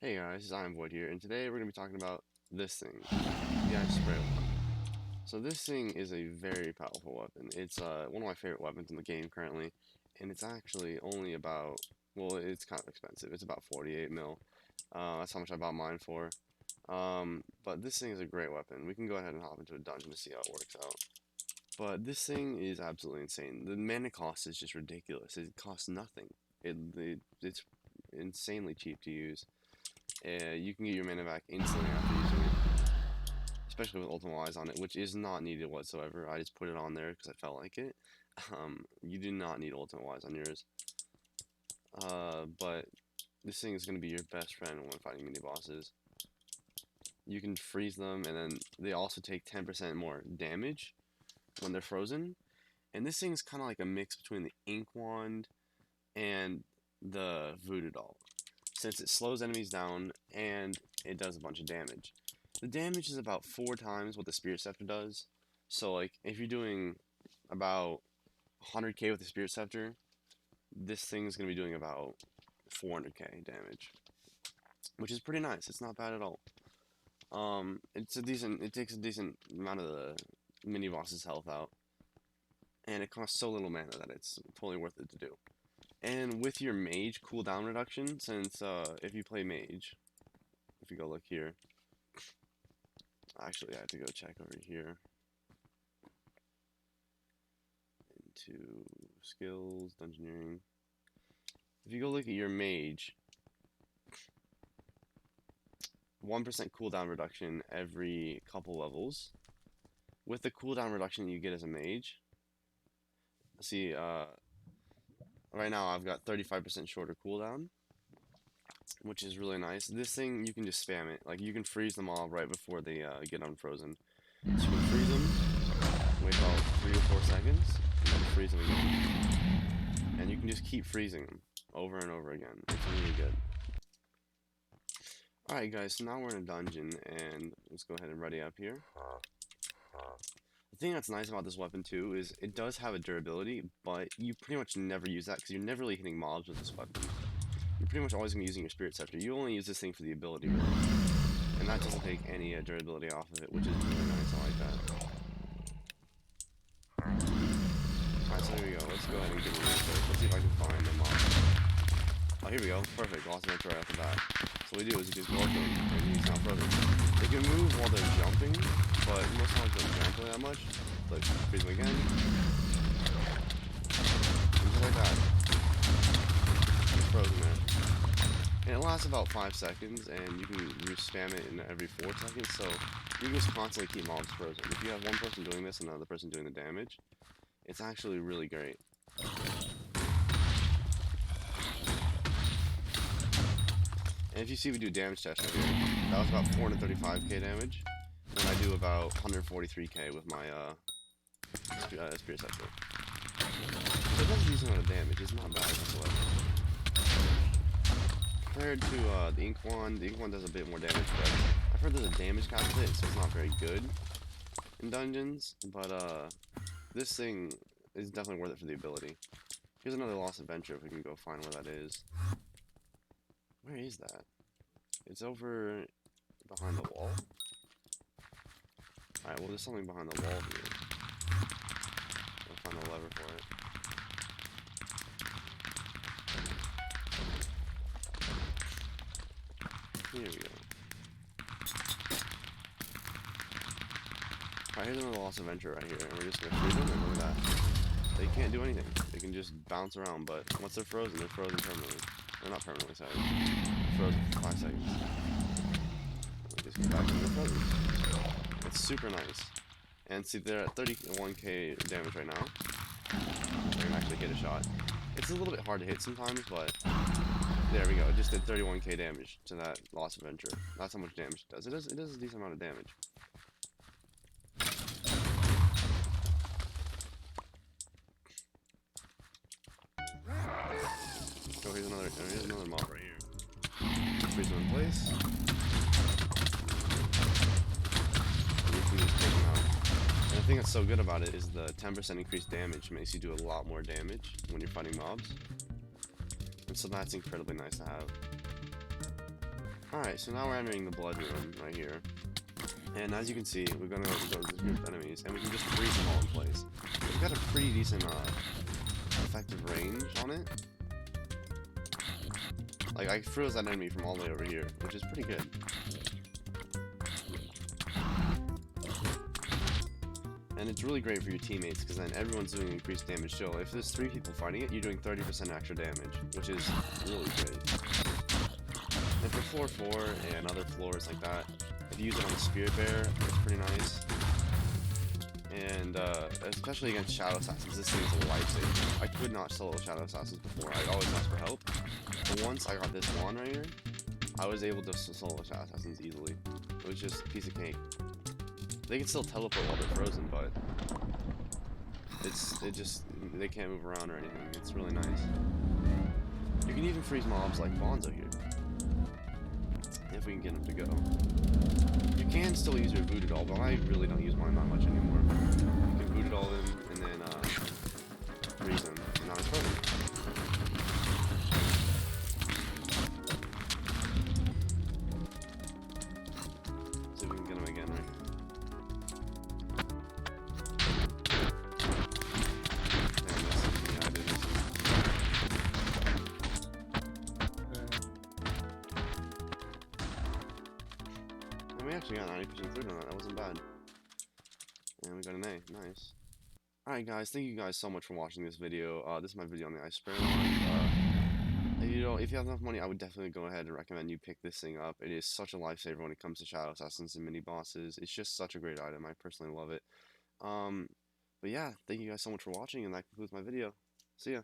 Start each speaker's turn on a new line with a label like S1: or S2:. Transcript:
S1: Hey guys, I'm Void here, and today we're going to be talking about this thing, the Ice Spray Weapon. So this thing is a very powerful weapon. It's one of my favorite weapons in the game currently, and it's actually only about, well, it's kind of expensive. It's about 48 mil. That's how much I bought mine for. But this thing is a great weapon. We can go ahead and hop into a dungeon to see how it works out. But this thing is absolutely insane. The mana cost is just ridiculous. It costs nothing. It's insanely cheap to use. You can get your mana back instantly after using it, especially with Ultimate Wise on it, which is not needed whatsoever. I just put it on there because I felt like it. You do not need Ultimate Wise on yours. But this thing is going to be your best friend when fighting mini bosses. You can freeze them, and then they also take 10% more damage when they're frozen. And this thing is kind of like a mix between the Ink Wand and the Voodoo Doll, since it slows enemies down and it does a bunch of damage. The damage is about 4 times what the Spirit Scepter does. So like if you're doing about 100k with the Spirit Scepter, this thing is going to be doing about 400k damage, which is pretty nice. It's not bad at all. It takes a decent amount of the mini boss's health out, and it costs so little mana that it's totally worth it to do. And with your mage cooldown reduction, since if you play mage, if you go look here, actually I have to go check over here into skills, dungeoneering. If you go look at your mage, 1% cooldown reduction every couple levels. With the cooldown reduction you get as a mage, see, right now I've got 35% shorter cooldown, which is really nice. This thing, you can just spam it. Like, you can freeze them all right before they get unfrozen. So you can freeze them, wait about 3 or 4 seconds, and then freeze them again. And you can just keep freezing them over and over again. It's really good. Alright guys, so now we're in a dungeon, and let's go ahead and ready up here. The thing that's nice about this weapon too is it does have a durability, but you pretty much never use that because you're never really hitting mobs with this weapon. You're pretty much always going to be using your Spirit Scepter. You only use this thing for the ability, really. And that doesn't take any durability off of it, which is really nice. I like that. Alright, so here we go. Let's go ahead and get rid of this. Let's see if I can find a mob. Oh, here we go. Perfect. Lost an right off the bat. So what we do is you just go up to them, and he's not frozen. They can move while they're jumping, but most times they don't jump really that much. So freeze them again. And just like that. It's frozen there. And it lasts about 5 seconds, and you can spam it in every 4 seconds, so you can just constantly keep mobs frozen. If you have one person doing this and another person doing the damage, it's actually really great. And if you see we do a damage test right here, that was about 435k damage, when I do about 143k with my Spirit Scepter. So it does a decent amount of damage, it's not bad whatsoever. Compared to the Ink Wand does a bit more damage, but I've heard there's a damage cap with it, so it's not very good in dungeons, but this thing is definitely worth it for the ability. Here's another Lost Adventure if we can go find where that is. Where is that? It's over behind the wall. Alright, well there's something behind the wall here. I'll find a lever for it. Here we go. Alright, here's another Lost Adventure right here, and we're just gonna freeze them, and look at that. They can't do anything. They can just bounce around, but once they're frozen permanently. Or not permanently, sorry. Frozen for 5 seconds. And just go back and they're frozen. It's super nice. And see, they're at 31k damage right now. I can actually hit a shot. It's a little bit hard to hit sometimes, but there we go. It just did 31k damage to that Lost Adventure. That's how much damage it does. It does a decent amount of damage. Oh, here's another mob right here. Freeze them in place. And you can just take them out. And the thing that's so good about it is the 10% increased damage makes you do a lot more damage when you're fighting mobs. And so that's incredibly nice to have. Alright, so now we're entering the blood room right here. And as you can see, we're gonna go to this group of enemies, and we can just freeze them all in place. We've got a pretty decent, effective range on it. Like, I froze that enemy from all the way over here, which is pretty good. And it's really great for your teammates, because then everyone's doing increased damage still. If there's 3 people fighting it, you're doing 30% extra damage, which is really great. And for floor 4 and other floors like that, if you use it on the Spirit Bear, it's pretty nice. And especially against Shadow Assassins, this thing is a lifesaver. I could not solo Shadow Assassins before. I'd always ask for help. But once I got this wand right here, I was able to solo Shadow Assassins easily. It was just a piece of cake. They can still teleport while they're frozen, but they can't move around or anything. It's really nice. You can even freeze mobs like Bonzo here, if we can get him to go. You can still use your Voodoo Doll, but I really don't use mine that much anymore. You can Voodoo Doll him and then freeze him, and now he's frozen. See if we can get him again, right? We actually got 90% through on that. That wasn't bad. And we got an A. Nice. Alright guys, thank you guys so much for watching this video. This is my video on the Ice Spray line. You know, if you have enough money, I would definitely go ahead and recommend you pick this thing up. It is such a lifesaver when it comes to Shadow Assassins and mini bosses. It's just such a great item. I personally love it. But yeah, thank you guys so much for watching, and that concludes my video. See ya.